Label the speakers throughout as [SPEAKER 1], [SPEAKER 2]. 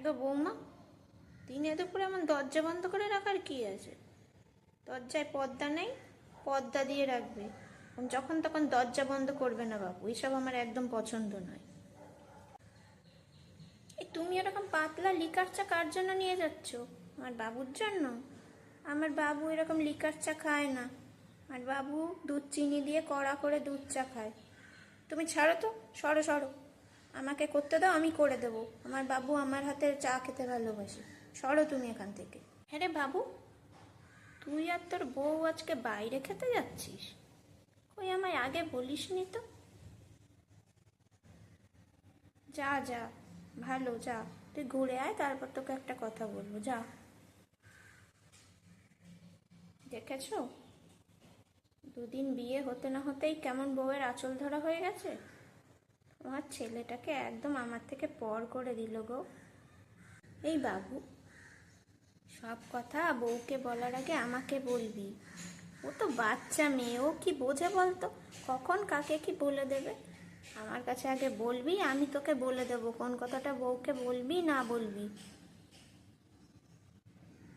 [SPEAKER 1] গো বৌমা, দিনে দুপুরে এমন দরজা বন্ধ করে রাখার কি আছে? দরজায় পর্দা নেই, পর্দা দিয়ে রাখবে। যখন তখন দরজা বন্ধ করবে না বাবু, এসব আমার একদম পছন্দ নয়। এই তুমি এরকম পাতলা লিকার চা কার জন্য নিয়ে যাচ্ছ? আমার বাবুর জন্য? আমার বাবু এরকম লিকার চা খায় না। আর বাবু দুধ চিনি দিয়ে কড়া করে দুধ চা খায়। তুমি ছাড়ো তো, সরো সরো। আমাকে করতে দাও, আমি করে দেবো। আমার বাবু আমার হাতের চা খেতে ভালোবাসে। সরো তুমি এখান থেকে। হ্যাঁ রে বাবু, তুই আর তোর বউ আজকে বাইরে খেতে যাচ্ছিস? কই আমায় আগে বলিসনি তো। যা যা, ভালো, যা। তুই ঘুরে আয়, তারপর তোকে একটা কথা বলবো, যা। দেখেছো, দুদিন বিয়ে হতে না হতেই কেমন বউয়ের আঁচল ধরা হয়ে গেছে। আমার ছেলেটাকে একদম আমার থেকে পর করে দিল গো। এই বাবু, সব কথা বউকে বলার আগে আমাকে বলবি। ও তো বাচ্চা মেয়ে, ও কি বোঝে বলতো? কখন কাকে কি বলে দেবে। আমার কাছে আগে বলবি, আমি তোকে বলে দেবো কোন কথাটা বউকে বলবি না বলবি।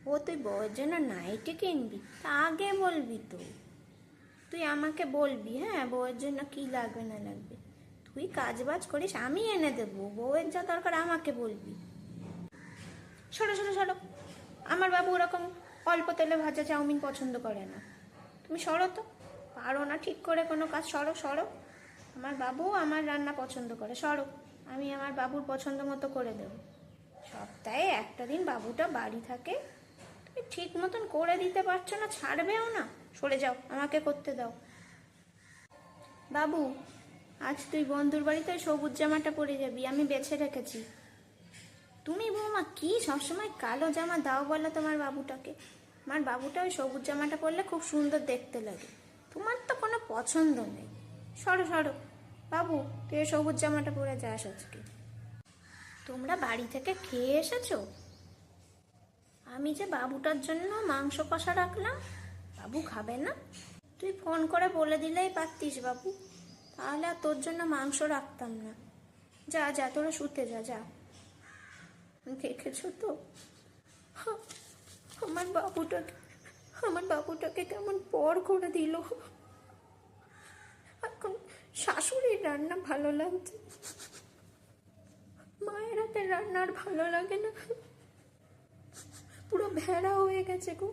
[SPEAKER 1] ও তুই বউয়ের জন্য নাইটি কিনবি, তা আগে বলবি তো। তুই আমাকে বলবি, হ্যাঁ, বউয়ের জন্য কি লাগবে না লাগবে। তুই কাজ বাজ করিস, আমি এনে দেবো। বউয়ের যা দরকার আমাকে বলবি। সরো সরো সরো। আমার বাবু ওরকম অল্প তেলে ভাজা চাউমিন পছন্দ করে না। তুমি সরো তো, পারো না ঠিক করে কোনো কাজ। সরো সরো। আমার বাবু আমার রান্না পছন্দ করে, সরো। আমি আমার বাবুর পছন্দ মতো করে দেবো। সপ্তাহে একটা দিন বাবুটা বাড়ি থাকে, তুমি ঠিক মতন করে দিতে পারছো না, ছাড়বেও না। সরে যাও, আমাকে করতে দাও। বাবু, আজ তুই বন্ধুর বাড়িতে সবুজ জামাটা পরে যাবি, আমি বেছে রেখেছি। তুমি বৌমা কি সবসময় কালো জামা দাও বলো তোমার বাবুটাকে? আমার বাবুটা ওই সবুজ জামাটা পরলে খুব সুন্দর দেখতে লাগে। তোমার তো কোনো পছন্দ নেই। সরো সরো। বাবু, তুই ওই সবুজ জামাটা পরে যাস আজকে। তোমরা বাড়ি থেকে খেয়ে এসেছো? আমি যে বাবুটার জন্য মাংস কষা রাখলাম, বাবু খাবে না? তুই ফোন করে বলে দিলেই পারতিস বাবু, তাহলে আর তোর জন্য মাংস রাখতাম না। যা যা, তোরা শুতে যা, যা। দেখেছো তো, আমার বাবুটাকে আমার বাবুটাকে কেমন পর করে দিল। এখন শাশুড়ির রান্না ভালো লাগছে, মায়ের হাতের রান্না আর ভালো লাগে না। পুরো ভেড়া হয়ে গেছে গো।